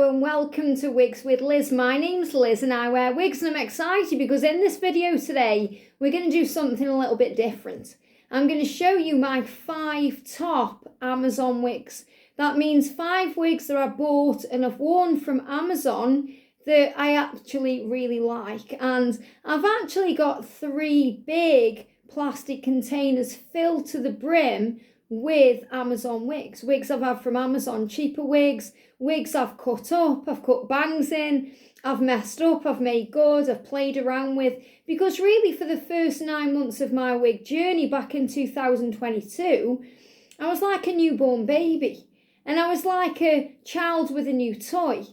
Hello and welcome to Wigs with Liz. My name's Liz and I wear wigs, and I'm excited because in this video today we're going to do something a little bit different. I'm going to show you my 5 top Amazon wigs. That means 5 wigs that I bought and have worn from Amazon that I actually really like. And I've actually got 3 big plastic containers filled to the brim with Amazon wigs. Wigs I've had from Amazon, cheaper wigs, wigs I've cut up, I've cut bangs in, I've messed up, I've made good, I've played around with. Because really for the first 9 months of my wig journey back in 2022, I was like a newborn baby. And I was like a child with a new toy.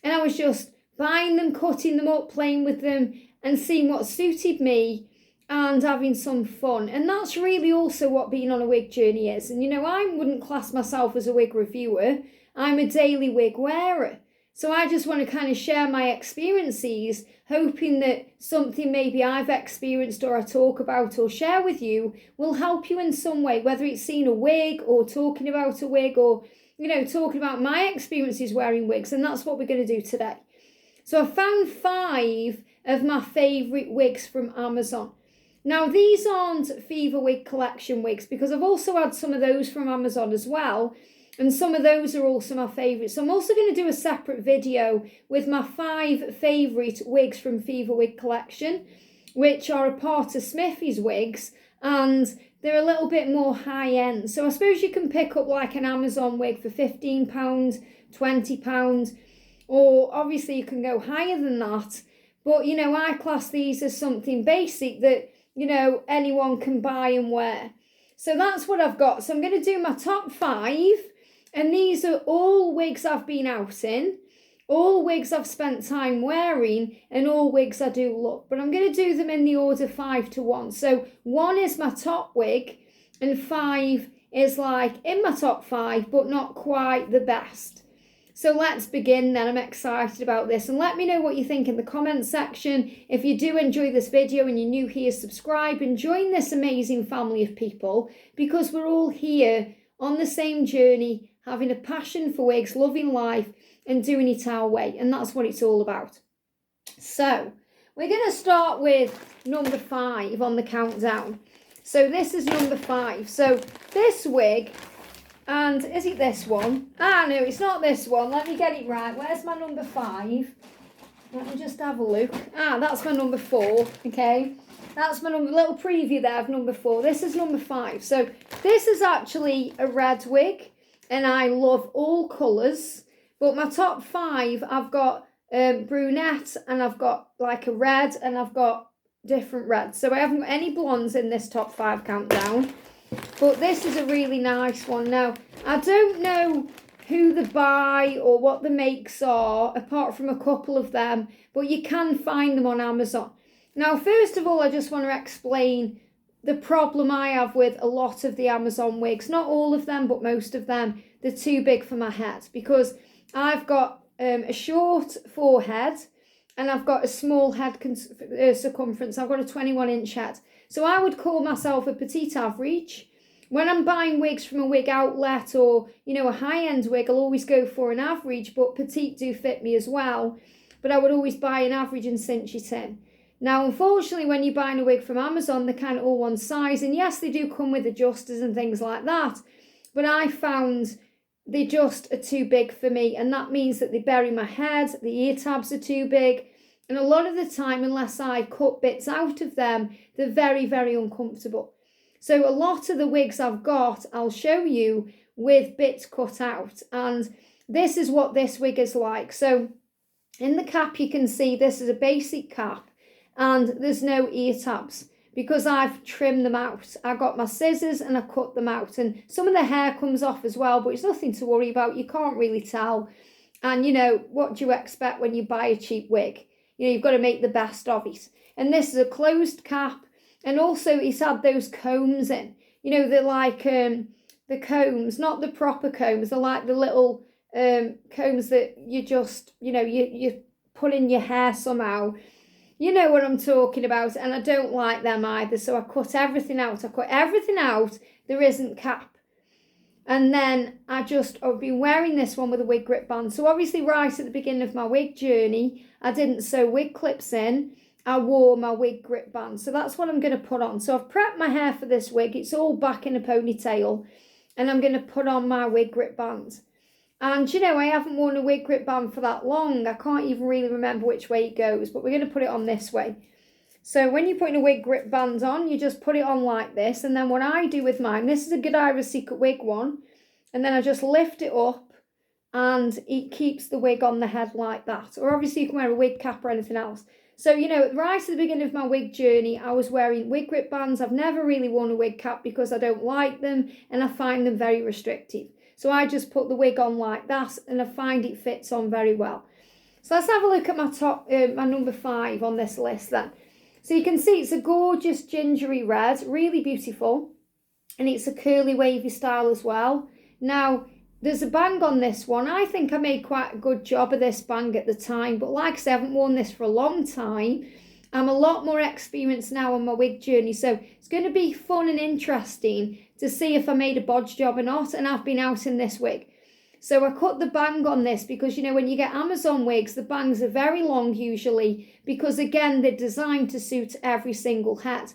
And I was just buying them, cutting them up, playing with them and seeing what suited me and having some fun. And that's really also what being on a wig journey is. And you know, I wouldn't class myself as a wig reviewer. I'm a daily wig wearer. So I just want to kind of share my experiences, hoping that something maybe I've experienced or I talk about or share with you will help you in some way, whether it's seeing a wig or talking about a wig or, you know, talking about my experiences wearing wigs. And that's what we're going to do today. So I found 5 of my favourite wigs from Amazon. Now, these aren't Fever Wig Collection wigs because I've also had some of those from Amazon as well. And some of those are also my favourites. So I'm also going to do a separate video with my 5 favourite wigs from Fever Wig Collection, which are a part of Smithy's wigs. And they're a little bit more high end. So I suppose you can pick up like an Amazon wig for £15, £20. Or obviously you can go higher than that. But, you know, I class these as something basic that, you know, anyone can buy and wear. So that's what I've got. So I'm going to do my top 5. And these are all wigs I've been out in, all wigs I've spent time wearing, and all wigs I do love. But I'm going to do them in the order 5 to 1. So 1 is my top wig, and 5 is like in my top 5, but not quite the best. So let's begin then. I'm excited about this. And let me know what you think in the comments section. If you do enjoy this video and you're new here, subscribe and join this amazing family of people, because we're all here on the same journey, having a passion for wigs, loving life and doing it our way. And that's what it's all about. So we're going to start with number 5 on the countdown. So this is number 5. So this wig, and is it this one? Ah, no, it's not this one. Let me get it right. Where's my number 5? Let me just have a look. Ah, that's my number 4. Okay. That's my little preview there of number 4. This is number 5. So this is actually a red wig, and I love all colours. But my top 5, I've got brunette, and I've got like a red, and I've got different reds. So I haven't got any blondes in this top 5 countdown. But this is a really nice one. Now, I don't know who the buy or what the makes are, apart from a couple of them, but you can find them on Amazon. Now, first of all, I just want to explain the problem I have with a lot of the Amazon wigs. Not all of them, but most of them. They're too big for my head because I've got a short forehead and I've got a small head circumference. I've got a 21-inch head. So I would call myself a petite average. When I'm buying wigs from a wig outlet or, you know, a high-end wig, I'll always go for an average, but petite do fit me as well. But I would always buy an average and cinch it in. Now, unfortunately, when you're buying a wig from Amazon, they're kind of all one size. And yes, they do come with adjusters and things like that. But I found they just are too big for me. And that means that they bury my head, the ear tabs are too big. And a lot of the time, unless I cut bits out of them, they're very, very uncomfortable. So a lot of the wigs I've got, I'll show you with bits cut out. And this is what this wig is like. So in the cap, you can see this is a basic cap. And there's no ear tabs because I've trimmed them out. I got my scissors and I cut them out. And some of the hair comes off as well, but it's nothing to worry about. You can't really tell. And, you know, what do you expect when you buy a cheap wig? You know, you've got to make the best of it. And this is a closed cap. And also it's had those combs in. You know, they're like the combs, not the proper combs. They're like the little combs that you just, you know, you put in your hair somehow. You know what I'm talking about. And I don't like them either. So I cut everything out. There isn't cap. And then I've been wearing this one with a wig grip band. So obviously right at the beginning of my wig journey, I didn't sew wig clips in. I wore my wig grip band. So that's what I'm going to put on. So I've prepped my hair for this wig. It's all back in a ponytail. And I'm going to put on my wig grip band. And, you know, I haven't worn a wig grip band for that long. I can't even really remember which way it goes. But we're going to put it on this way. So when you're putting a wig grip band on, you just put it on like this. And then what I do with mine, this is a Godiva Secret Wig one. And then I just lift it up and it keeps the wig on the head like that. Or obviously you can wear a wig cap or anything else. So, you know, right at the beginning of my wig journey, I was wearing wig grip bands. I've never really worn a wig cap because I don't like them and I find them very restrictive. So I just put the wig on like that and I find it fits on very well. So let's have a look at my my number 5 on this list then. So you can see it's a gorgeous gingery red, really beautiful. And it's a curly wavy style as well. Now, there's a bang on this one. I think I made quite a good job of this bang at the time. But like I said, I haven't worn this for a long time. I'm a lot more experienced now on my wig journey. So it's going to be fun and interesting to see if I made a bodge job or not. And I've been out in this wig. So I cut the bang on this because, you know, when you get Amazon wigs, the bangs are very long usually. Because, again, they're designed to suit every single head.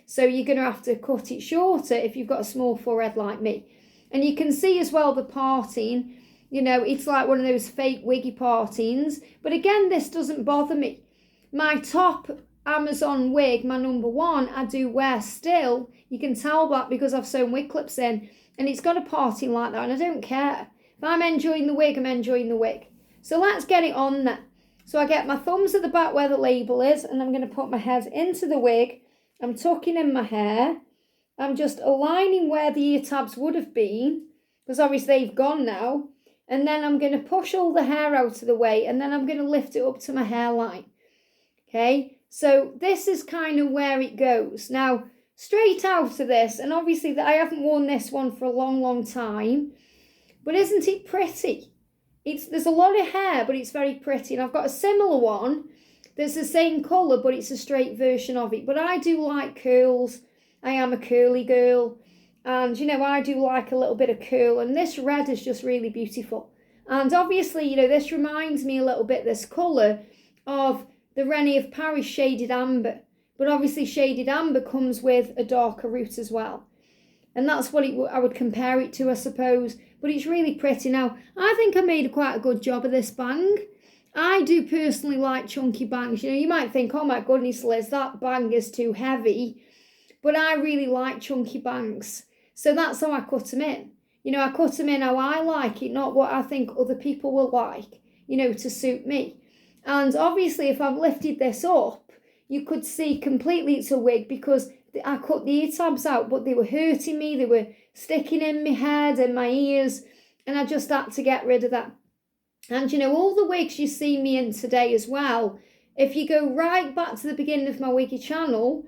So you're going to have to cut it shorter if you've got a small forehead like me. And you can see as well the parting, you know, it's like one of those fake wiggy partings. But again, this doesn't bother me. My top Amazon wig, my number 1, I do wear still. You can tell that because I've sewn wig clips in. And it's got a parting like that and I don't care. If I'm enjoying the wig, I'm enjoying the wig. So let's get it on then. So I get my thumbs at the back where the label is and I'm going to put my head into the wig. I'm tucking in my hair. I'm just aligning where the ear tabs would have been, because obviously they've gone now. And then I'm going to push all the hair out of the way, and then I'm going to lift it up to my hairline. Okay, so this is kind of where it goes. Now, straight out of this, and obviously I haven't worn this one for a long, long time, but isn't it pretty? There's a lot of hair, but it's very pretty. And I've got a similar one that's the same colour, but it's a straight version of it. But I do like curls. I am a curly girl. And, you know, I do like a little bit of curl. And this red is just really beautiful. And obviously, you know, this reminds me a little bit, this colour, of the Rennie of Paris Shaded Amber. But obviously Shaded Amber comes with a darker root as well. And that's what I would compare it to, I suppose. But it's really pretty. Now, I think I made quite a good job of this bang. I do personally like chunky bangs. You know, you might think, oh my goodness, Liz, that bang is too heavy. But I really like chunky bangs. So that's how I cut them in. You know, I cut them in how I like it, not what I think other people will like, you know, to suit me. And obviously, if I've lifted this up, you could see completely it's a wig because I cut the ear tabs out, but they were hurting me. They were sticking in my head and my ears, and I just had to get rid of that. And, you know, all the wigs you see me in today as well, if you go right back to the beginning of my wig channel,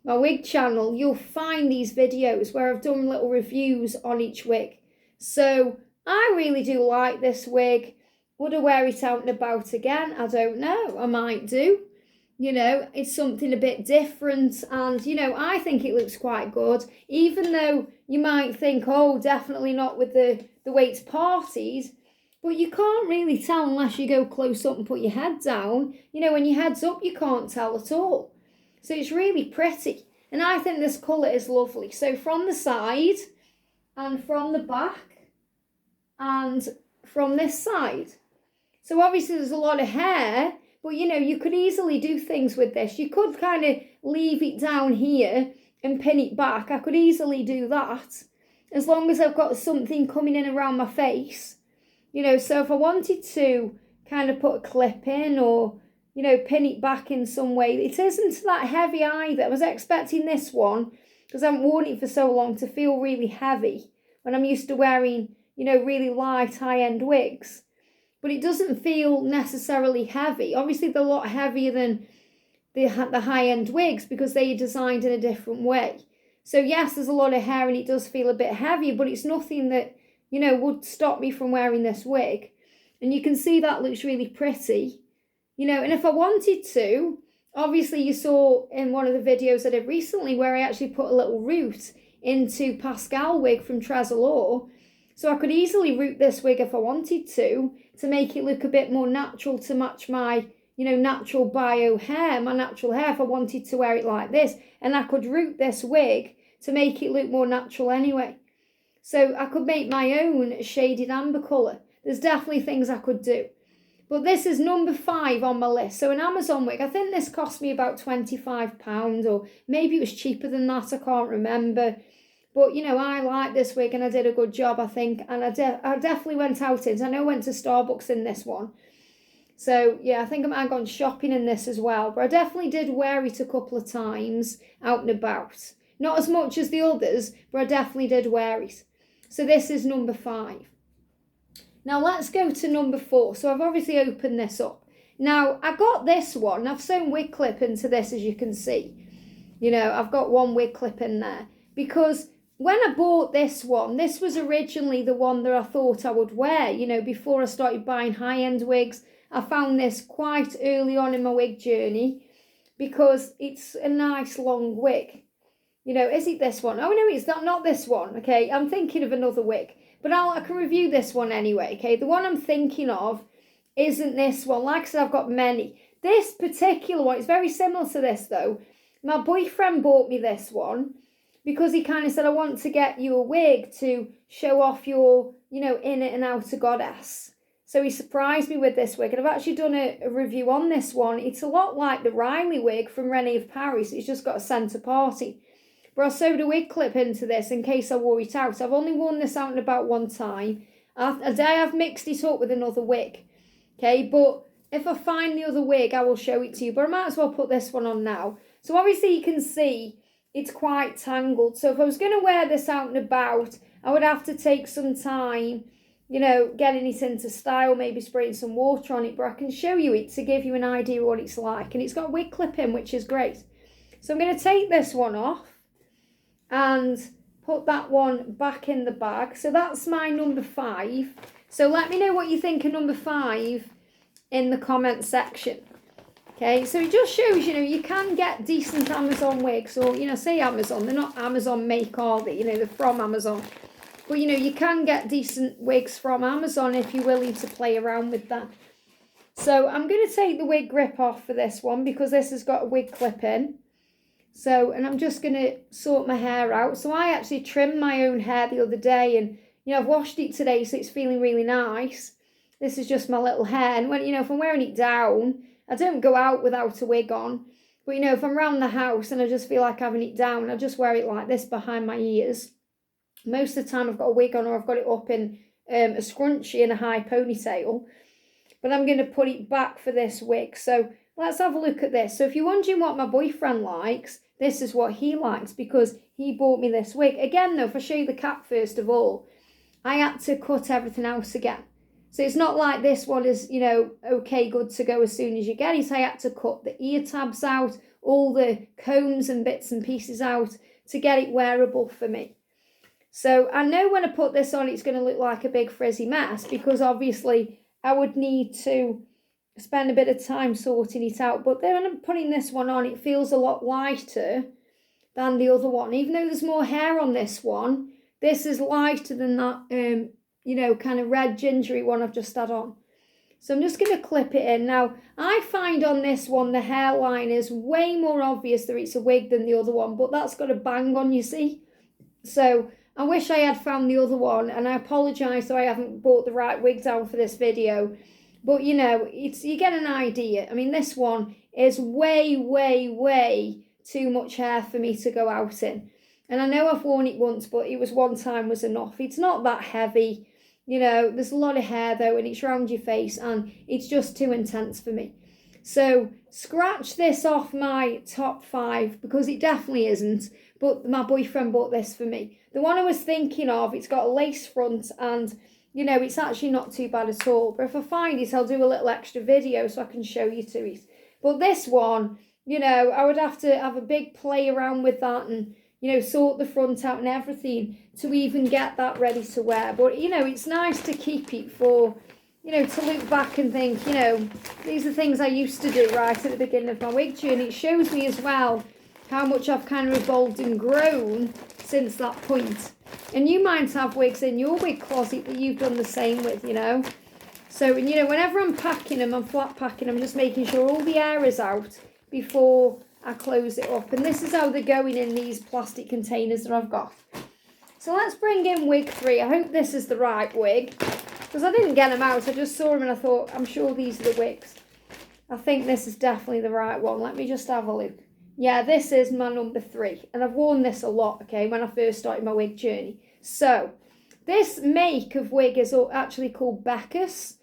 you'll find these videos where I've done little reviews on each wig. So I really do like this wig. Would I wear it out and about again? I don't know. I might do. You know, it's something a bit different. And, you know, I think it looks quite good. Even though you might think, oh, definitely not with the way it's parted. But you can't really tell unless you go close up and put your head down. You know, when your head's up, you can't tell at all. So it's really pretty. And I think this colour is lovely. So from the side and from the back and from this side. So obviously there's a lot of hair, but you know, you could easily do things with this. You could kind of leave it down here and pin it back. I could easily do that as long as I've got something coming in around my face. You know, so if I wanted to kind of put a clip in or, you know, pin it back in some way. It isn't that heavy either. I was expecting this one, because I haven't worn it for so long, to feel really heavy when I'm used to wearing, you know, really light high-end wigs. But it doesn't feel necessarily heavy. Obviously, they're a lot heavier than the high-end wigs because they are designed in a different way. So yes, there's a lot of hair and it does feel a bit heavier, but it's nothing that, you know, would stop me from wearing this wig. And you can see that looks really pretty. You know, and if I wanted to, obviously you saw in one of the videos I did recently where I actually put a little root into Pascal wig from Trezor Law. So I could easily root this wig if I wanted to make it look a bit more natural, to match my, you know, natural bio hair, my natural hair, if I wanted to wear it like this. And I could root this wig to make it look more natural anyway. So I could make my own shaded amber colour. There's definitely things I could do. But this is number 5 on my list. So an Amazon wig, I think this cost me about £25, or maybe it was cheaper than that, I can't remember. But, you know, I like this wig and I did a good job, I think. And I definitely went out in it. I know I went to Starbucks in this one. So, yeah, I think I might have gone shopping in this as well. But I definitely did wear it a couple of times out and about. Not as much as the others, but I definitely did wear it. So this is number 5. Now let's go to number 4. So I've obviously opened this up. Now I got this one. I've sewn wig clip into this, as you can see. You know, I've got one wig clip in there. Because when I bought this one, this was originally the one that I thought I would wear. You know, before I started buying high-end wigs. I found this quite early on in my wig journey. Because it's a nice long wig. You know, is it this one? Oh no, it's not this one. Okay, I'm thinking of another wig. But I can review this one anyway, okay? The one I'm thinking of isn't this one. Like I said, I've got many. This particular one, it's very similar to this, though. My boyfriend bought me this one because he kind of said, I want to get you a wig to show off your, you know, inner and outer goddess. So he surprised me with this wig. And I've actually done a review on this one. It's a lot like the Riley wig from Renee of Paris. It's just got a centre party. But I sewed a wig clip into this in case I wore it out. I've only worn this out and about one time. A day I've mixed it up with another wig. Okay, but if I find the other wig, I will show it to you. But I might as well put this one on now. So obviously you can see it's quite tangled. So if I was going to wear this out and about, I would have to take some time, you know, getting it into style, maybe spraying some water on it. But I can show you it to give you an idea of what it's like. And it's got wig clip in, which is great. So I'm going to take this one off and put that one back in the bag. So that's my number 5. So let me know what you think of number 5 in the comment section. Okay, so it just shows, you know, you can get decent Amazon wigs, or, you know, say Amazon. They're not Amazon make, are they? You know, they're from Amazon. But, you know, you can get decent wigs from Amazon if you're willing to play around with that. So I'm going to take the wig grip off for this one because this has got a wig clip in. So, and I'm just going to sort my hair out. So I actually trimmed my own hair the other day, and, you know, I've washed it today, so it's feeling really nice. This is just my little hair. And when, you know, if I'm wearing it down, I don't go out without a wig on. But, you know, if I'm around the house and I just feel like having it down, I just wear it like this behind my ears. Most of the time I've got a wig on, or I've got it up in a scrunchie and a high ponytail. But I'm going to put it back for this wig. So let's have a look at this. So if you're wondering what my boyfriend likes, this is what he likes because he bought me this wig. Again, though, if I show you the cap first of all, I had to cut everything else again. So it's not like this one is, you know, okay, good to go as soon as you get it. I had to cut the ear tabs out, all the combs and bits and pieces out to get it wearable for me. So I know when I put this on, it's going to look like a big frizzy mess because obviously I would need to spend a bit of time sorting it out. But then when I'm putting this one on, it feels a lot lighter than the other one. Even though there's more hair on this one, this is lighter than that, you know, kind of red gingery one I've just had on. So I'm just going to clip it in. Now, I find on this one, the hairline is way more obvious that it's a wig than the other one, but that's got a bang on, you see. So I wish I had found the other one, and I apologise so I haven't bought the right wig down for this video. But, you know, you get an idea. I mean, this one is way, way, way too much hair for me to go out in. And I know I've worn it once, but it was one time was enough. It's not that heavy. You know, there's a lot of hair, though, and it's around your face, and it's just too intense for me. So scratch this off my top 5, because it definitely isn't. But my boyfriend bought this for me. The one I was thinking of, it's got a lace front, and you know, it's actually not too bad at all. But if I find it, I'll do a little extra video so I can show you to it. But this one, you know, I would have to have a big play around with that and, you know, sort the front out and everything to even get that ready to wear. But, you know, it's nice to keep it for, you know, to look back and think, you know, these are things I used to do right at the beginning of my wig journey. It shows me as well how much I've kind of evolved and grown since that point. And you might have wigs in your wig closet that you've done the same with, you know. So, you know, whenever I'm packing them, I'm flat packing, I'm just making sure all the air is out before I close it up. And this is how they're going in these plastic containers that I've got. So let's bring in wig 3. I hope this is the right wig, because I didn't get them out. I just saw them and I thought, I'm sure these are the wigs. I think this is definitely the right one. Let me just have a look. Yeah, this is my number 3. And I've worn this a lot, okay, when I first started my wig journey. So, this make of wig is actually called Becca's.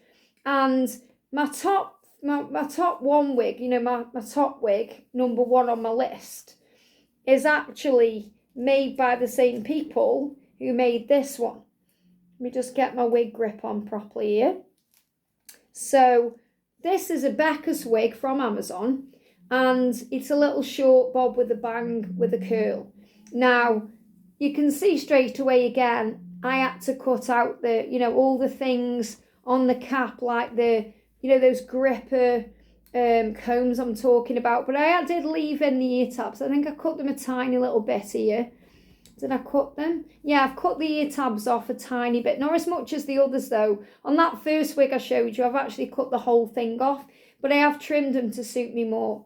And my top one wig, you know, my top wig, number 1 on my list, is actually made by the same people who made this one. Let me just get my wig grip on properly here. So, this is a Becca's wig from Amazon. And it's a little short bob with a bang with a curl. Now, you can see straight away again, I had to cut out the, you know, all the things on the cap, like the, you know, those gripper combs I'm talking about. But I did leave in the ear tabs. I think I cut them a tiny little bit here. Did I cut them? Yeah, I've cut the ear tabs off a tiny bit. Not as much as the others though. On that first wig I showed you, I've actually cut the whole thing off. But I have trimmed them to suit me more.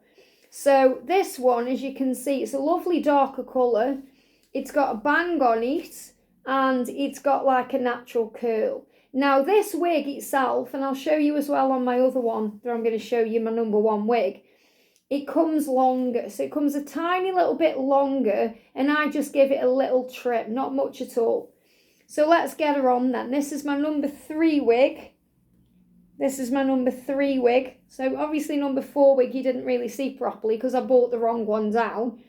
So this one, as you can see, it's a lovely darker colour. It's got a bang on it and it's got like a natural curl. Now this wig itself, and I'll show you as well on my other one that I'm going to show you, my number 1 wig, it comes longer. So it comes a tiny little bit longer and I just give it a little trim, not much at all. So let's get her on then. This is my number 3 wig. This is my number 3 wig. So obviously number 4 wig you didn't really see properly because I bought the wrong one down.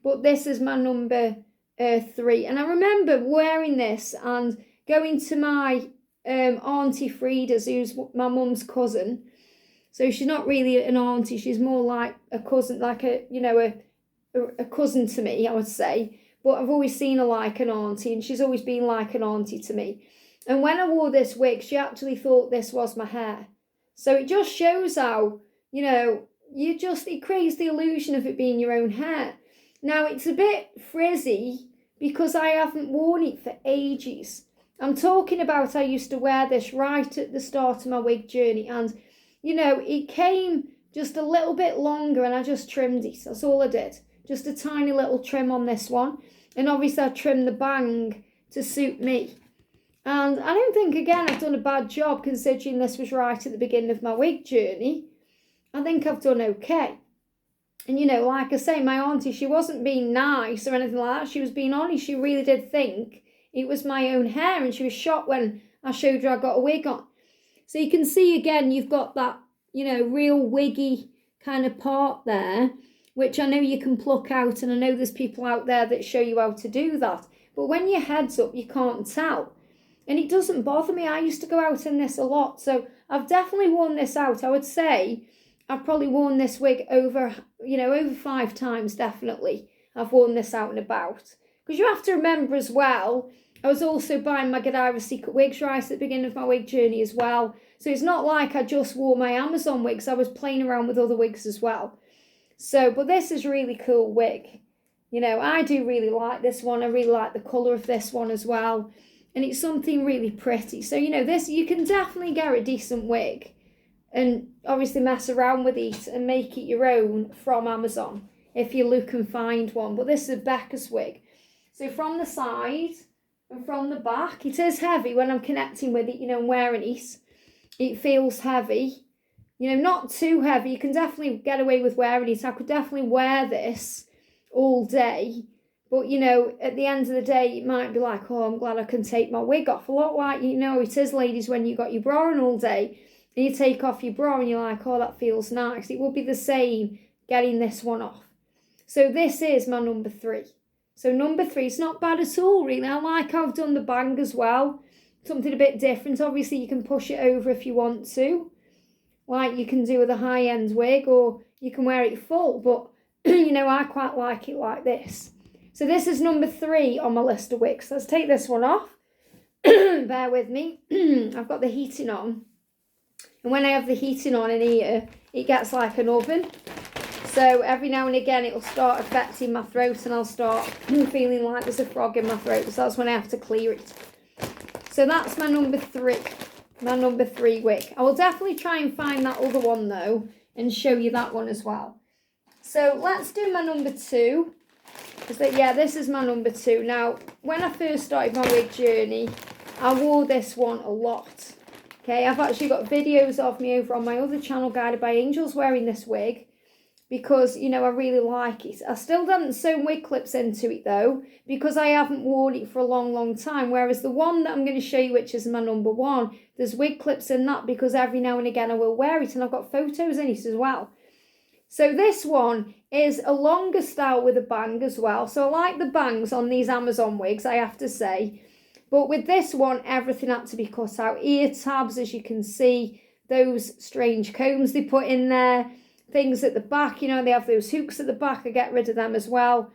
But this is my number 3. And I remember wearing this and going to my Auntie Frida's, who's my mum's cousin. So she's not really an auntie. She's more like a cousin, like a, you know, a cousin to me, I would say. But I've always seen her like an auntie and she's always been like an auntie to me. And when I wore this wig, she actually thought this was my hair. So it just shows how, you know, it creates the illusion of it being your own hair. Now, it's a bit frizzy because I haven't worn it for ages. I'm talking about I used to wear this right at the start of my wig journey. And, you know, it came just a little bit longer and I just trimmed it. That's all I did. Just a tiny little trim on this one. And obviously I trimmed the bang to suit me. And I don't think, again, I've done a bad job considering this was right at the beginning of my wig journey. I think I've done okay. And, you know, like I say, my auntie, she wasn't being nice or anything like that. She was being honest. She really did think it was my own hair. And she was shocked when I showed her I got a wig on. So you can see, again, you've got that, you know, real wiggy kind of part there, which I know you can pluck out. And I know there's people out there that show you how to do that. But when your head's up, you can't tell. And it doesn't bother me. I used to go out in this a lot. So I've definitely worn this out. I would say I've probably worn this wig over 5 times, definitely. I've worn this out and about. Because you have to remember as well, I was also buying my Godiva Secret wigs right at the beginning of my wig journey as well. So it's not like I just wore my Amazon wigs. I was playing around with other wigs as well. So, but this is a really cool wig. You know, I do really like this one. I really like the colour of this one as well. And it's something really pretty. So, you know, this, you can definitely get a decent wig and obviously mess around with it and make it your own from Amazon if you look and find one. But this is a Becca's wig. So from the side and from the back, it is heavy when I'm connecting with it, you know, and wearing it. It feels heavy. You know, not too heavy. You can definitely get away with wearing it. I could definitely wear this all day. But, you know, at the end of the day, it might be like, oh, I'm glad I can take my wig off. A lot like, you know, it is, ladies, when you got your bra on all day and you take off your bra and you're like, oh, that feels nice. It will be the same getting this one off. So this is my number 3. So number 3, it's not bad at all, really. I like how I've done the bang as well. Something a bit different. Obviously, you can push it over if you want to, like you can do with a high-end wig, or you can wear it full. But, you know, I quite like it like this. So this is number 3 on my list of wigs. Let's take this one off. Bear with me. I've got the heating on. And when I have the heating on in here, it gets like an oven. So every now and again it'll start affecting my throat and I'll start feeling like there's a frog in my throat. So that's when I have to clear it. So that's my number 3. My number 3 wig. I will definitely try and find that other one though and show you that one as well. So let's do my number 2. Yeah, this is my number 2. Now, when I first started my wig journey, I wore this one a lot. Okay, I've actually got videos of me over on my other channel, Guided by Angels, wearing this wig because, you know, I really like it. I still haven't sewn wig clips into it though, because I haven't worn it for a long, long time. Whereas the one that I'm going to show you, which is my number 1, there's wig clips in that because every now and again I will wear it, and I've got photos in it as well. So this one is a longer style with a bang as well. So I like the bangs on these Amazon wigs, I have to say. But with this one, everything had to be cut out. Ear tabs, as you can see, those strange combs they put in there. Things at the back, you know, they have those hooks at the back. I get rid of them as well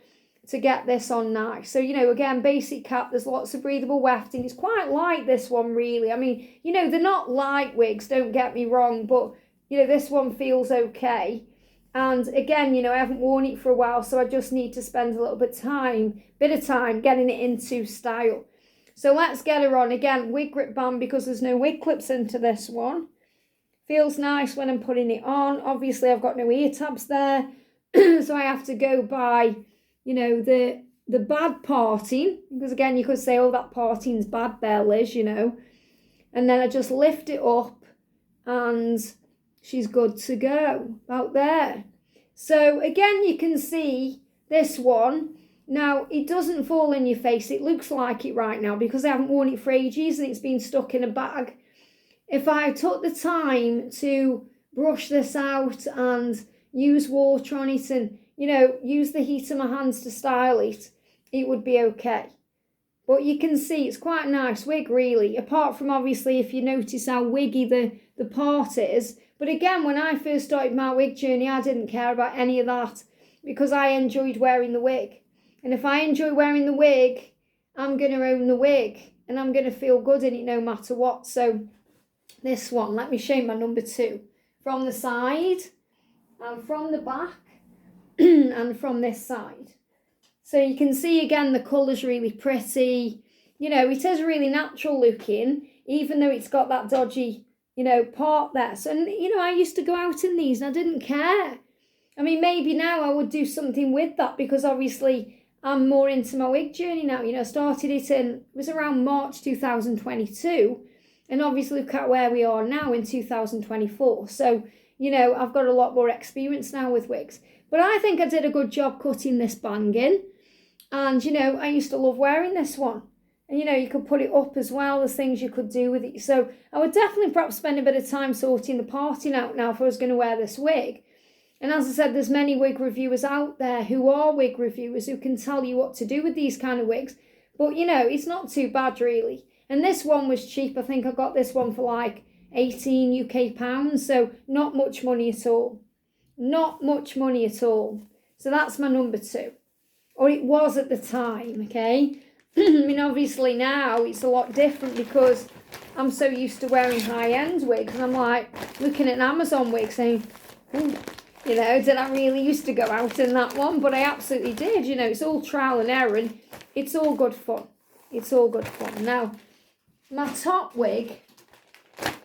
to get this on nice. So, you know, again, basic cap, there's lots of breathable wefting. It's quite light, this one, really. I mean, you know, they're not light wigs, don't get me wrong. But, you know, this one feels okay. And again, you know, I haven't worn it for a while, so I just need to spend a little bit of time getting it into style. So let's get her on. Again, wig grip band because there's no wig clips into this one. Feels nice when I'm putting it on. Obviously, I've got no ear tabs there, so I have to go by, you know, the bad parting. Because again, you could say, oh, that parting's bad there, Liz, you know. And then I just lift it up and she's good to go out there. So again, you can see this one. Now, it doesn't fall in your face. It looks like it right now because I haven't worn it for ages and it's been stuck in a bag. If I took the time to brush this out and use water on it and, you know, use the heat of my hands to style it, it would be okay. But you can see it's quite a nice wig, really, apart from obviously if you notice how wiggy the part is. But again, when I first started my wig journey, I didn't care about any of that because I enjoyed wearing the wig. And if I enjoy wearing the wig, I'm going to own the wig and I'm going to feel good in it no matter what. So this one, let me show you my number 2. From the side and from the back and from this side. So you can see again the colour's really pretty. You know, it is really natural looking, even though it's got that dodgy, you know, part there. So, and, you know, I used to go out in these and I didn't care. I mean, maybe now I would do something with that because obviously I'm more into my wig journey now. You know, I started it was around March 2022. And obviously look at where we are now in 2024. So, you know, I've got a lot more experience now with wigs. But I think I did a good job cutting this bang in. And, you know, I used to love wearing this one. And, you know, you could put it up as well. There's things you could do with it. So I would definitely perhaps spend a bit of time sorting the parting out now if I was going to wear this wig. And as I said, there's many wig reviewers out there who are wig reviewers who can tell you what to do with these kind of wigs. But, you know, it's not too bad, really. And this one was cheap. I think I got this one for like 18 UK pounds. So not much money at all. Not much money at all. So that's my number 2. Or it was at the time, okay? I mean, obviously now it's a lot different because I'm so used to wearing high-end wigs. And I'm like looking at an Amazon wig saying, you know, did I really used to go out in that one? But I absolutely did. You know, it's all trial and error. And it's all good fun. It's all good fun. Now, my top wig,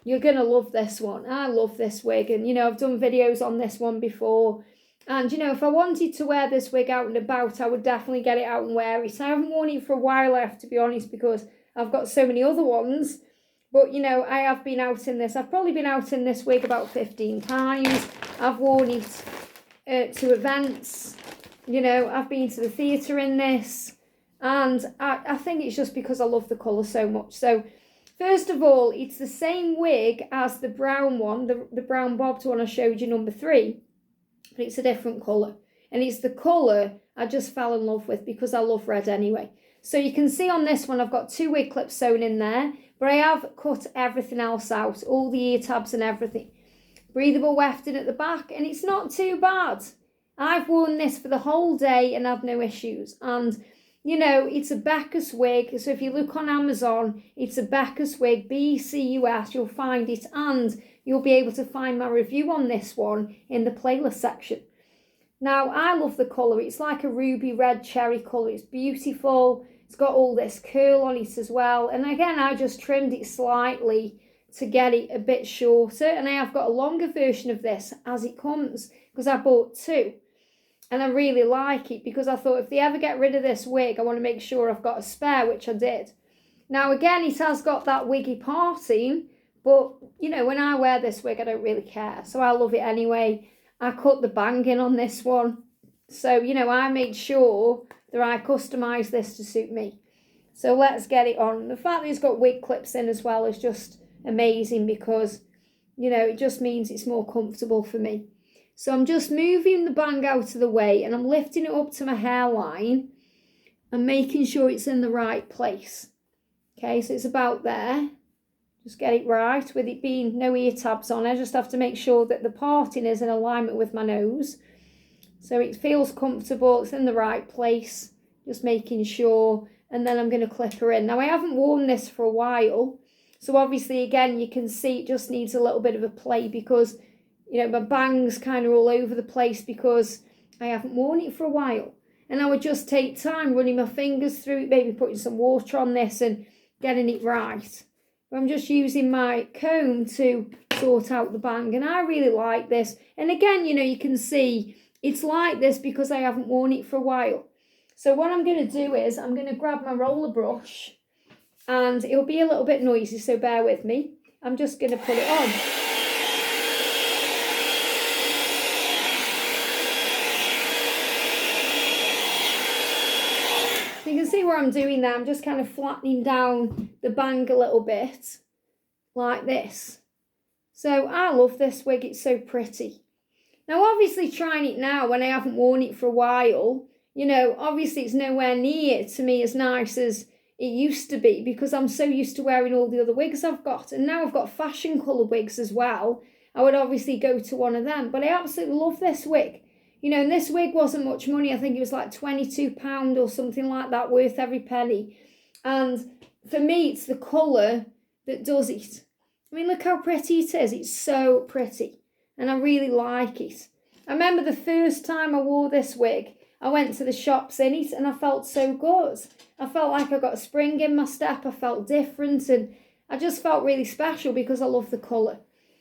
you're going to love this one. I love this wig. And, you know, I've done videos on this one before. And, you know, if I wanted to wear this wig out and about, I would definitely get it out and wear it. I haven't worn it for a while, I have to be honest, because I've got so many other ones. But, you know, I have been out in this. I've probably been out in this wig about 15 times. I've worn it to events. You know, I've been to the theatre in this. And I think it's just because I love the colour so much. So, first of all, it's the same wig as the brown one, the brown bobbed one I showed you, number 3. But it's a different colour. And it's the colour I just fell in love with because I love red anyway. So you can see on this one, I've got 2 wig clips sewn in there. But I have cut everything else out, all the ear tabs and everything. Breathable wefting at the back, and it's not too bad. I've worn this for the whole day and had no issues. And, you know, it's a Becca's wig. So if you look on Amazon, it's a Becca's wig, BCUS, you'll find it. And you'll be able to find my review on this one in the playlist section. Now, I love the colour. It's like a ruby red cherry colour. It's beautiful. It's got all this curl on it as well. And again, I just trimmed it slightly to get it a bit shorter. And I have got a longer version of this as it comes because I bought two. And I really like it because I thought if they ever get rid of this wig, I want to make sure I've got a spare, which I did. Now, again, it has got that wiggy parting, but, you know, when I wear this wig, I don't really care. So I love it anyway. I cut the banging on this one. So, you know, I made sure that I customised this to suit me. So let's get it on. The fact that it's got wig clips in as well is just amazing because, you know, it just means it's more comfortable for me. So I'm just moving the bang out of the way and I'm lifting it up to my hairline and making sure it's in the right place. Okay, so it's about there. Just get it right with it being no ear tabs on. I just have to make sure that the parting is in alignment with my nose. So it feels comfortable, it's in the right place. Just making sure. And then I'm going to clip her in. Now I haven't worn this for a while. So obviously again you can see it just needs a little bit of a play because, you know, my bang's kind of all over the place because I haven't worn it for a while. And I would just take time running my fingers through it, maybe putting some water on this and getting it right. I'm just using my comb to sort out the bang and I really like this. And again, you know, you can see it's like this because I haven't worn it for a while. So what I'm going to do is I'm going to grab my roller brush and it'll be a little bit noisy, so bear with me. I'm just going to put it on. You can see what I'm doing there. I'm just kind of flattening down the bang a little bit like this. So I love this wig. It's so pretty. Now, obviously trying it now when I haven't worn it for a while, you know, obviously it's nowhere near to me as nice as it used to be because I'm so used to wearing all the other wigs I've got. And now I've got fashion colour wigs as well. I would obviously go to one of them. But I absolutely love this wig. You know, and this wig wasn't much money. I think it was like £22 or something like that, worth every penny. And for me, it's the colour that does it. I mean, look how pretty it is. It's so pretty. And I really like it. I remember the first time I wore this wig, I went to the shops in it and I felt so good. I felt like I got a spring in my step. I felt different and I just felt really special because I love the colour.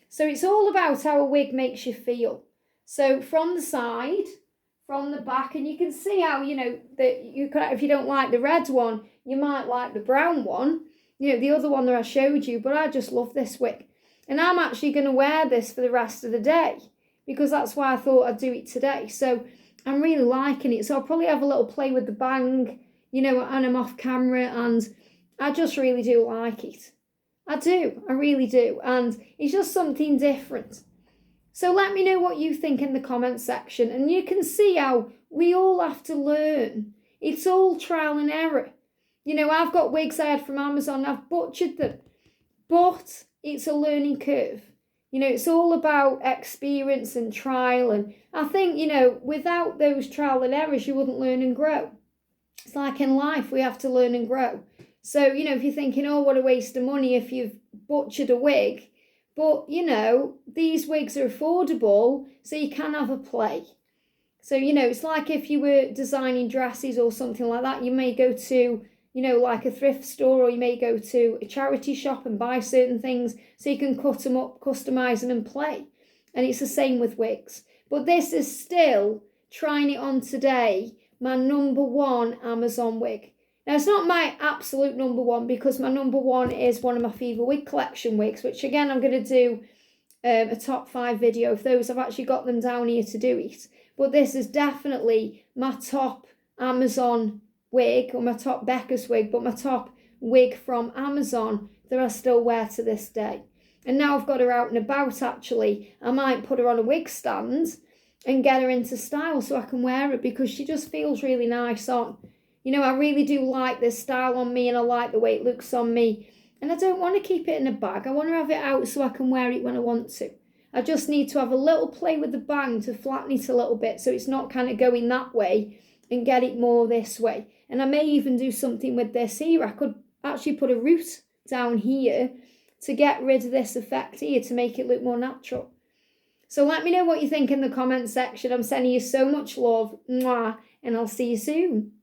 So it's all about how a wig makes you feel. So from the side, from the back, and you can see how, you know, that you could, if you don't like the red one, you might like the brown one, you know, the other one that I showed you, but I just love this wig. And I'm actually going to wear this for the rest of the day because that's why I thought I'd do it today. So I'm really liking it. So I'll probably have a little play with the bang, you know, and I'm off camera, and I just really do like it. I do, I really do. And it's just something different. So let me know what you think in the comments section. And you can see how we all have to learn. It's all trial and error. You know, I've got wigs I had from Amazon. I've butchered them. But it's a learning curve. You know, it's all about experience and trial. And I think, you know, without those trial and errors, you wouldn't learn and grow. It's like in life, we have to learn and grow. So, you know, if you're thinking, oh, what a waste of money if you've butchered a wig. But, you know, these wigs are affordable, so you can have a play. So, you know, it's like if you were designing dresses or something like that, you may go to, you know, like a thrift store, or you may go to a charity shop and buy certain things so you can cut them up, customise them and play. And it's the same with wigs. But this is still, trying it on today, my #1 Amazon wig. Now, it's not my absolute #1 because my #1 is one of my Fever Wig Collection wigs, which again, I'm going to do a top 5 video of those. I've actually got them down here to do it. But this is definitely my top Amazon wig, or my top Becca's wig, but my top wig from Amazon that I still wear to this day. And now I've got her out and about, actually, I might put her on a wig stand and get her into style so I can wear her because she just feels really nice on. You know, I really do like this style on me and I like the way it looks on me. And I don't want to keep it in a bag. I want to have it out so I can wear it when I want to. I just need to have a little play with the bang to flatten it a little bit so it's not kind of going that way and get it more this way. And I may even do something with this here. I could actually put a root down here to get rid of this effect here to make it look more natural. So let me know what you think in the comments section. I'm sending you so much love. Mwah, and I'll see you soon.